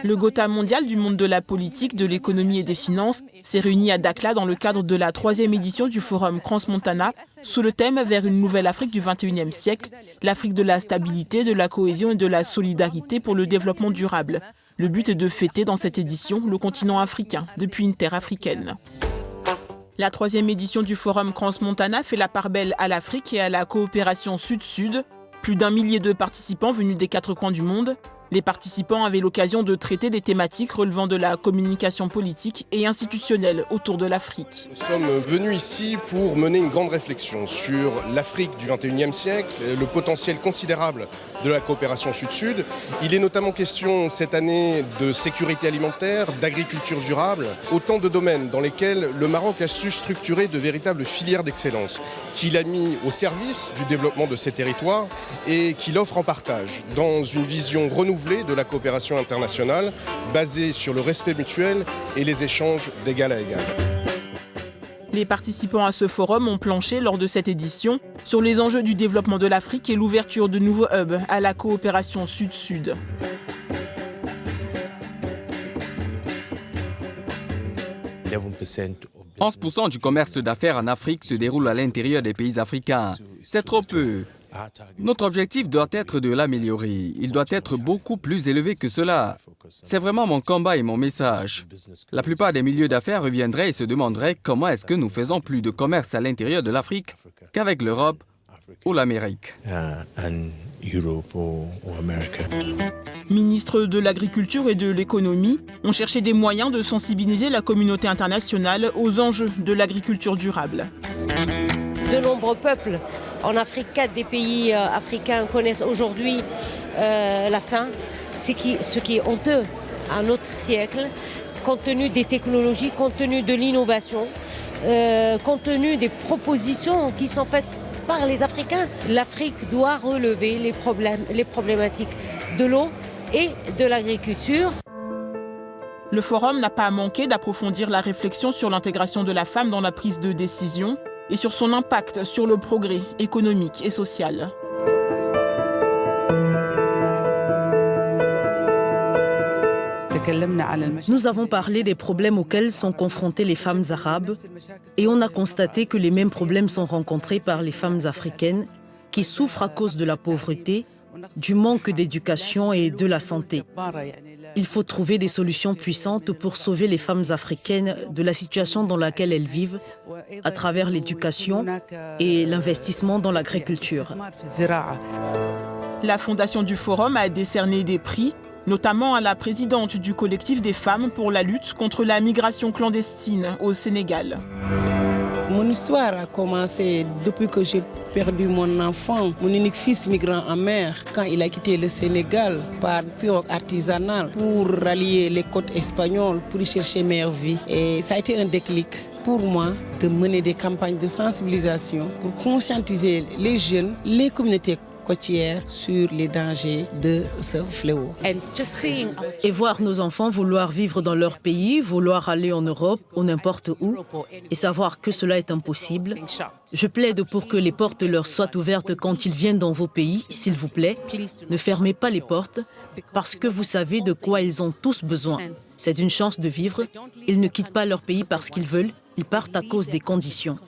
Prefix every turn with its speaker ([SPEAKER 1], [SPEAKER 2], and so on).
[SPEAKER 1] Le Gotha mondial du monde de la politique, de l'économie et des finances s'est réuni à Dakhla dans le cadre de la 3e édition du Forum Crans-Montana sous le thème « Vers une nouvelle Afrique du XXIe siècle, l'Afrique de la stabilité, de la cohésion et de la solidarité pour le développement durable ». Le but est de fêter dans cette édition le continent africain, depuis une terre africaine. La 3e édition du Forum Crans-Montana fait la part belle à l'Afrique et à la coopération Sud-Sud. Plus d'1 millier de participants venus des 4 coins du monde. Les participants avaient l'occasion de traiter des thématiques relevant de la communication politique et institutionnelle autour de l'Afrique.
[SPEAKER 2] Nous sommes venus ici pour mener une grande réflexion sur l'Afrique du XXIe siècle, le potentiel considérable de la coopération Sud-Sud. Il est notamment question cette année de sécurité alimentaire, d'agriculture durable, autant de domaines dans lesquels le Maroc a su structurer de véritables filières d'excellence, qu'il a mis au service du développement de ces territoires et qu'il offre en partage dans une vision renouvelée de la coopération internationale basée sur le respect mutuel et les échanges d'égal à égal.
[SPEAKER 1] Les participants à ce forum ont planché lors de cette édition sur les enjeux du développement de l'Afrique et l'ouverture de nouveaux hubs à la coopération Sud-Sud. «
[SPEAKER 3] 11% du commerce d'affaires en Afrique se déroule à l'intérieur des pays africains. C'est trop peu. Notre objectif doit être de l'améliorer. Il doit être beaucoup plus élevé que cela. C'est vraiment mon combat et mon message. La plupart des milieux d'affaires reviendraient et se demanderaient comment est-ce que nous faisons plus de commerce à l'intérieur de l'Afrique qu'avec l'Europe ou l'Amérique.
[SPEAKER 1] Ministres de l'Agriculture et de l'Économie ont cherché des moyens de sensibiliser la communauté internationale aux enjeux de l'agriculture durable.
[SPEAKER 4] De nombreux peuples en Afrique, 4 des pays africains connaissent aujourd'hui la faim, ce qui est honteux à notre siècle, compte tenu des technologies, compte tenu de l'innovation, compte tenu des propositions qui sont faites par les Africains. L'Afrique doit relever les problématiques de l'eau et de l'agriculture.
[SPEAKER 1] Le forum n'a pas manqué d'approfondir la réflexion sur l'intégration de la femme dans la prise de décision et sur son impact sur le progrès économique et social.
[SPEAKER 5] Nous avons parlé des problèmes auxquels sont confrontées les femmes arabes et on a constaté que les mêmes problèmes sont rencontrés par les femmes africaines qui souffrent à cause de la pauvreté, du manque d'éducation et de la santé. Il faut trouver des solutions puissantes pour sauver les femmes africaines de la situation dans laquelle elles vivent à travers l'éducation et l'investissement dans l'agriculture.
[SPEAKER 1] La fondation du Forum a décerné des prix, notamment à la présidente du collectif des femmes pour la lutte contre la migration clandestine au Sénégal.
[SPEAKER 6] Mon histoire a commencé depuis que j'ai perdu mon enfant, mon unique fils migrant en mer, quand il a quitté le Sénégal par pirogue artisanale pour rallier les côtes espagnoles pour y chercher meilleure vie. Et ça a été un déclic pour moi de mener des campagnes de sensibilisation pour conscientiser les jeunes, les communautés côtières sur les dangers de ce fléau.
[SPEAKER 5] Et voir nos enfants vouloir vivre dans leur pays, vouloir aller en Europe ou n'importe où, et savoir que cela est impossible. Je plaide pour que les portes leur soient ouvertes quand ils viennent dans vos pays, s'il vous plaît. Ne fermez pas les portes, parce que vous savez de quoi ils ont tous besoin. C'est une chance de vivre. Ils ne quittent pas leur pays parce qu'ils veulent, ils partent à cause des conditions.